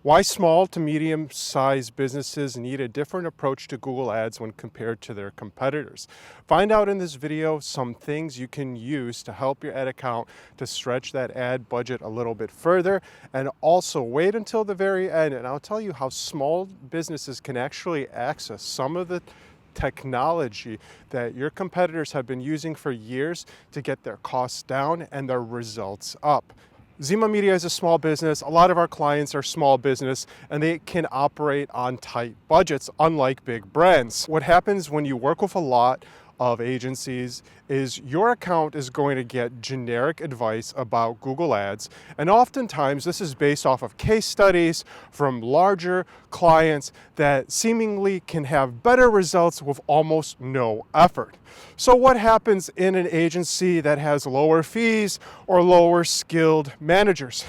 Why small to medium-sized businesses need a different approach to Google Ads when compared to their competitors. Find out in this video some things you can use to help your ad account to stretch that ad budget a little bit further, and also wait until the very end and I'll tell you how small businesses can actually access some of the technology that your competitors have been using for years to get their costs down and their results up. Zima Media is a small business. A lot of our clients are small business and they can operate on tight budgets, unlike big brands. What happens when you work with a lot of agencies is your account is going to get generic advice about Google Ads. And oftentimes this is based off of case studies from larger clients that seemingly can have better results with almost no effort. So what happens in an agency that has lower fees or lower skilled managers?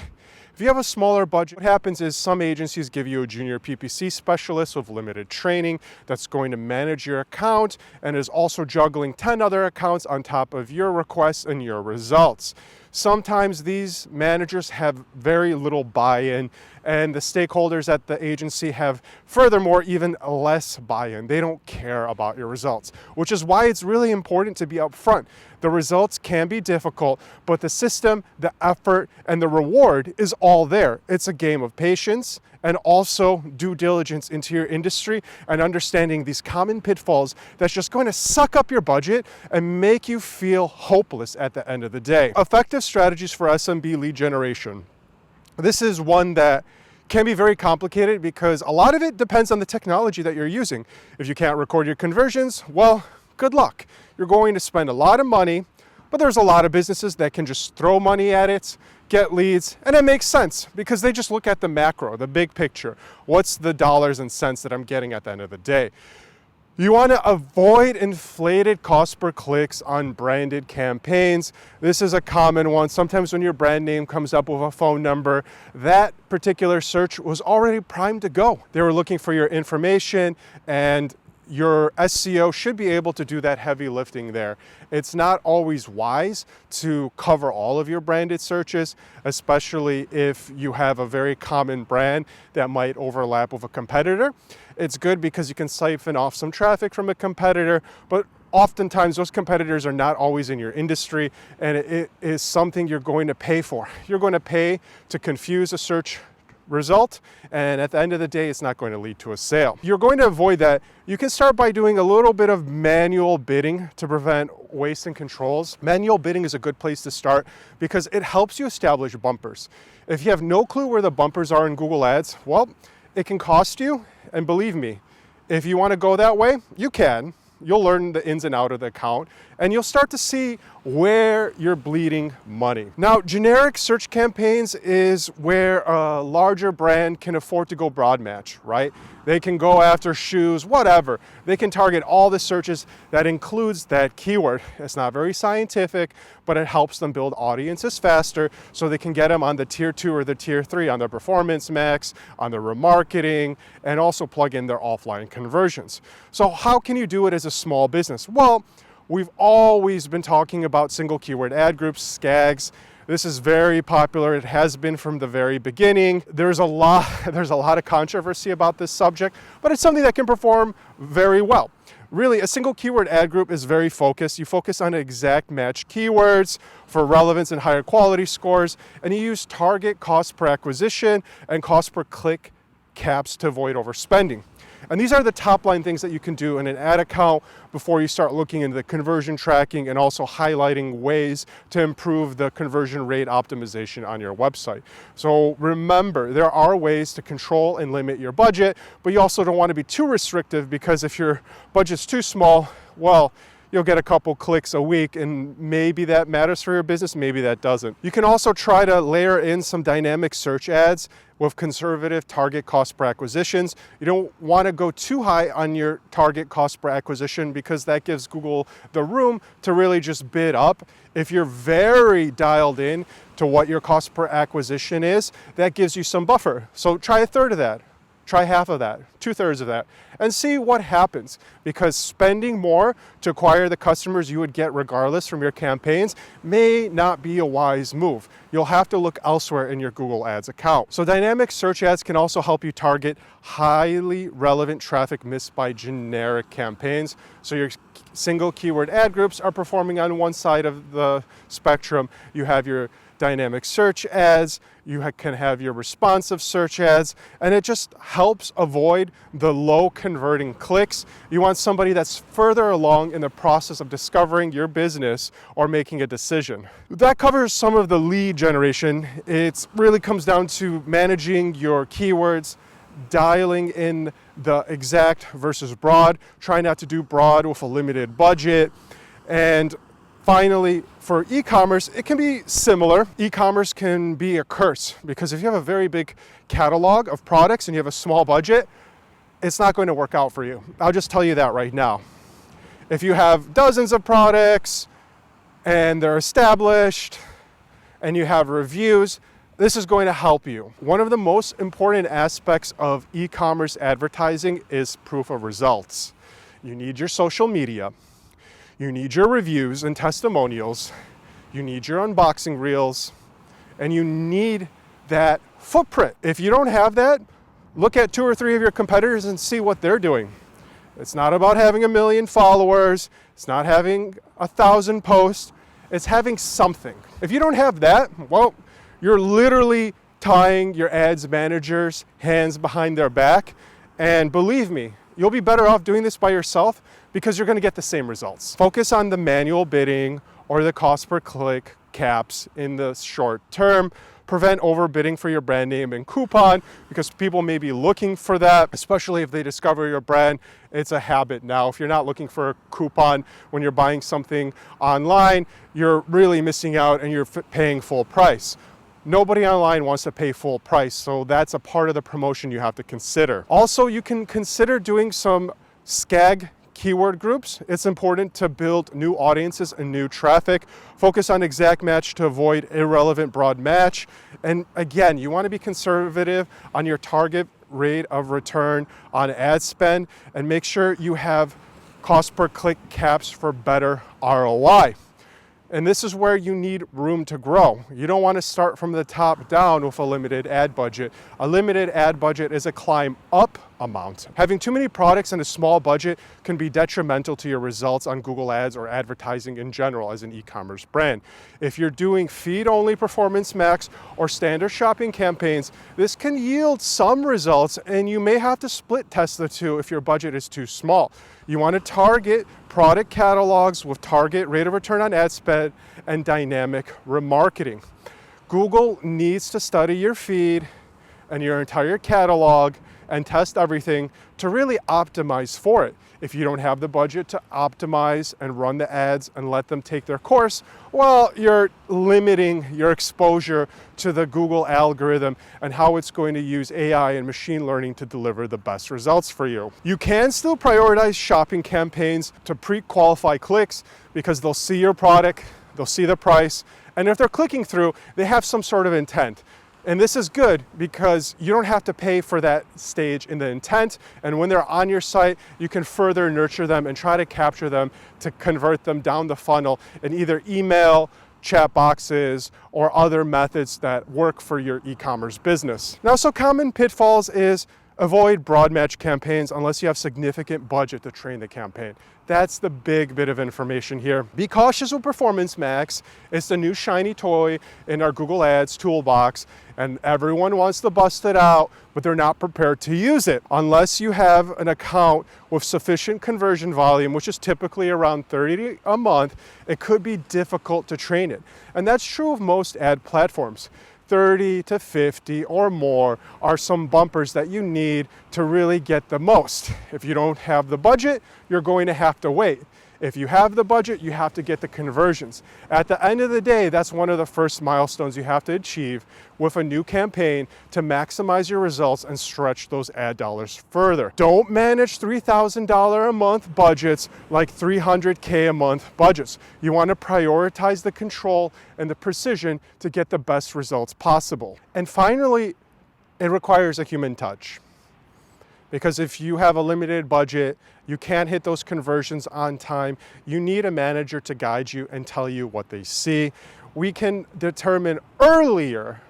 If you have a smaller budget, what happens is some agencies give you a junior PPC specialist with limited training that's going to manage your account and is also juggling 10 other accounts on top of your requests and your results. Sometimes these managers have very little buy-in, and the stakeholders at the agency have furthermore even less buy-in. They don't care about your results, which is why it's really important to be upfront. The results can be difficult, but the system, the effort, and the reward is all there. It's a game of patience and also due diligence into your industry and understanding these common pitfalls that's just going to suck up your budget and make you feel hopeless at the end of the day. Effective strategies for SMB lead generation. This is one that can be very complicated because a lot of it depends on the technology that you're using. If you can't record your conversions, well, good luck. You're going to spend a lot of money, but there's a lot of businesses that can just throw money at it, get leads, and it makes sense because they just look at the macro, the big picture. What's the dollars and cents that I'm getting at the end of the day? You want to avoid inflated cost per clicks on branded campaigns. This is a common one. Sometimes when your brand name comes up with a phone number, that particular search was already primed to go. They were looking for your information, and your SEO should be able to do that heavy lifting there. It's not always wise to cover all of your branded searches, especially if you have a very common brand that might overlap with a competitor. It's good because you can siphon off some traffic from a competitor, but oftentimes those competitors are not always in your industry, and it is something you're going to pay for. You're going to pay to confuse a search result, and at the end of the day, it's not going to lead to a sale. You're going to avoid that. You can start by doing a little bit of manual bidding to prevent waste and controls. Manual bidding is a good place to start because it helps you establish bumpers. If you have no clue where the bumpers are in Google Ads, well, it can cost you, and believe me, if you want to go that way, you can. You'll learn the ins and outs of the account, and you'll start to see where you're bleeding money. Now, generic search campaigns is where a larger brand can afford to go broad match, right? They can go after shoes, whatever. They can target all the searches that includes that keyword. It's not very scientific, but it helps them build audiences faster so they can get them on the tier 2 or the tier 3 on their performance max, on their remarketing, and also plug in their offline conversions. So how can you do it as a small business? Well, we've always been talking about single keyword ad groups, SCAGs. This is very popular. It has been from the very beginning. There's a lot of controversy about this subject, but it's something that can perform very well. Really, a single keyword ad group is very focused. You focus on exact match keywords for relevance and higher quality scores, and you use target cost per acquisition and cost per click caps to avoid overspending. And these are the top line things that you can do in an ad account before you start looking into the conversion tracking and also highlighting ways to improve the conversion rate optimization on your website. So remember, there are ways to control and limit your budget, but you also don't want to be too restrictive because if your budget's too small, well, you'll get a couple clicks a week, and maybe that matters for your business, maybe that doesn't. You can also try to layer in some dynamic search ads with conservative target cost per acquisitions. You don't want to go too high on your target cost per acquisition because that gives Google the room to really just bid up. If you're very dialed in to what your cost per acquisition is, that gives you some buffer. So try a third of that. Try half of that, 2/3 of that, and see what happens. Because spending more to acquire the customers you would get regardless from your campaigns may not be a wise move. You'll have to look elsewhere in your Google Ads account. So dynamic search ads can also help you target highly relevant traffic missed by generic campaigns. So your single keyword ad groups are performing on one side of the spectrum. You have your dynamic search ads, you can have your responsive search ads, and it just helps avoid the low converting clicks. You want somebody that's further along in the process of discovering your business or making a decision. That covers some of the lead generation. It really comes down to managing your keywords, dialing in the exact versus broad, try not to do broad with a limited budget, and finally, for e-commerce, it can be similar. E-commerce can be a curse because if you have a very big catalog of products and you have a small budget, it's not going to work out for you. I'll just tell you that right now. If you have dozens of products and they're established and you have reviews, this is going to help you. One of the most important aspects of e-commerce advertising is proof of results. You need your social media. You need your reviews and testimonials, you need your unboxing reels, and you need that footprint. If you don't have that, look at 2 or 3 of your competitors and see what they're doing. It's not about having 1 million followers, it's not having 1,000 posts, it's having something. If you don't have that, well, you're literally tying your ads managers' hands behind their back, and believe me, you'll be better off doing this by yourself because you're going to get the same results. Focus on the manual bidding or the cost per click caps in the short term. Prevent overbidding for your brand name and coupon because people may be looking for that, especially if they discover your brand. It's a habit now. If you're not looking for a coupon when you're buying something online, you're really missing out and you're paying full price. Nobody online wants to pay full price, so that's a part of the promotion you have to consider. Also, you can consider doing some SCAG keyword groups. It's important to build new audiences and new traffic. Focus on exact match to avoid irrelevant broad match. And again, you want to be conservative on your target rate of return on ad spend and make sure you have cost per click caps for better ROI. And this is where you need room to grow. You don't want to start from the top down with a limited ad budget. A limited ad budget is a climb up amount. Having too many products and a small budget can be detrimental to your results on Google Ads or advertising in general as an e-commerce brand. If you're doing feed-only Performance Max or standard shopping campaigns, this can yield some results and you may have to split test the two if your budget is too small. You want to target product catalogs with target rate of return on ad spend and dynamic remarketing. Google needs to study your feed and your entire catalog and test everything to really optimize for it. If you don't have the budget to optimize and run the ads and let them take their course, well, you're limiting your exposure to the Google algorithm and how it's going to use AI and machine learning to deliver the best results for you. You can still prioritize shopping campaigns to pre-qualify clicks because they'll see your product, they'll see the price, and if they're clicking through, they have some sort of intent. And this is good because you don't have to pay for that stage in the intent. And when they're on your site, you can further nurture them and try to capture them to convert them down the funnel in either email, chat boxes, or other methods that work for your e-commerce business. Now, so common pitfalls is avoid broad match campaigns unless you have significant budget to train the campaign. That's the big bit of information here. Be cautious with Performance Max. It's the new shiny toy in our Google Ads toolbox, and everyone wants to bust it out, but they're not prepared to use it. Unless you have an account with sufficient conversion volume, which is typically around 30 a month, it could be difficult to train it. And that's true of most ad platforms. 30 to 50 or more are some bumpers that you need to really get the most. If you don't have the budget, you're going to have to wait. If you have the budget, you have to get the conversions. At the end of the day, that's one of the first milestones you have to achieve with a new campaign to maximize your results and stretch those ad dollars further. Don't manage $3,000 a month budgets like $300K a month budgets. You want to prioritize the control and the precision to get the best results possible. And finally, it requires a human touch. Because if you have a limited budget, you can't hit those conversions on time, you need a manager to guide you and tell you what they see. We can determine earlier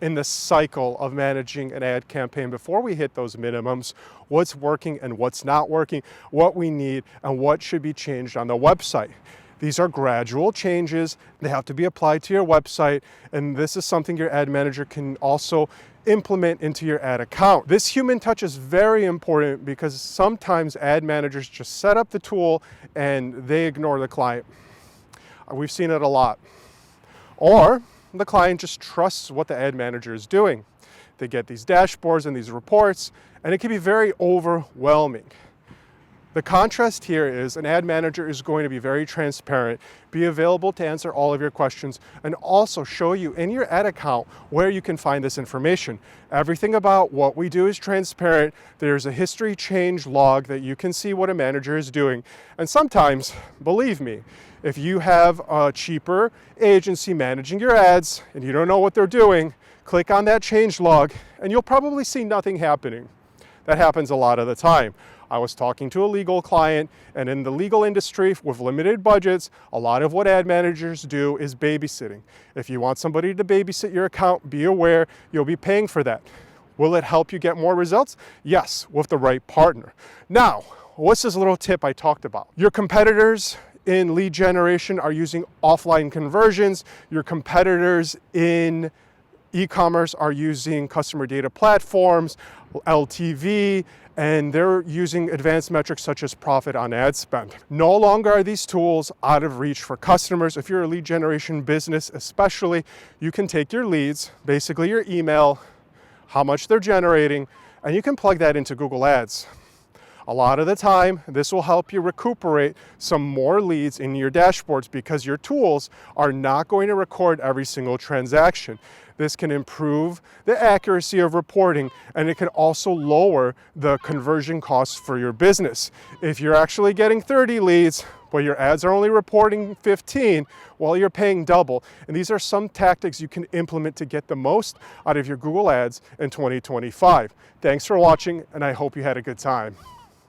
in the cycle of managing an ad campaign before we hit those minimums, what's working and what's not working, what we need and what should be changed on the website. These are gradual changes. They have to be applied to your website, and this is something your ad manager can also implement into your ad account. This human touch is very important because sometimes ad managers just set up the tool and they ignore the client. We've seen it a lot. Or the client just trusts what the ad manager is doing. They get these dashboards and these reports, and it can be very overwhelming. The contrast here is an ad manager is going to be very transparent, be available to answer all of your questions, and also show you in your ad account where you can find this information. Everything about what we do is transparent. There's a history change log that you can see what a manager is doing. And sometimes, believe me, if you have a cheaper agency managing your ads and you don't know what they're doing, click on that change log and you'll probably see nothing happening. That happens a lot of the time. I was talking to a legal client, and in the legal industry with limited budgets, a lot of what ad managers do is babysitting. If you want somebody to babysit your account, be aware you'll be paying for that. Will it help you get more results? Yes, with the right partner. Now, what's this little tip I talked about? Your competitors in lead generation are using offline conversions. Your competitors in e-commerce are using customer data platforms, LTV, and they're using advanced metrics such as profit on ad spend. No longer are these tools out of reach for customers. If you're a lead generation business especially, you can take your leads, basically your email, how much they're generating, and you can plug that into Google Ads. A lot of the time, this will help you recuperate some more leads in your dashboards because your tools are not going to record every single transaction. This can improve the accuracy of reporting, and it can also lower the conversion costs for your business. If you're actually getting 30 leads, but your ads are only reporting 15, well, you're paying double. And these are some tactics you can implement to get the most out of your Google Ads in 2025. Thanks for watching, and I hope you had a good time.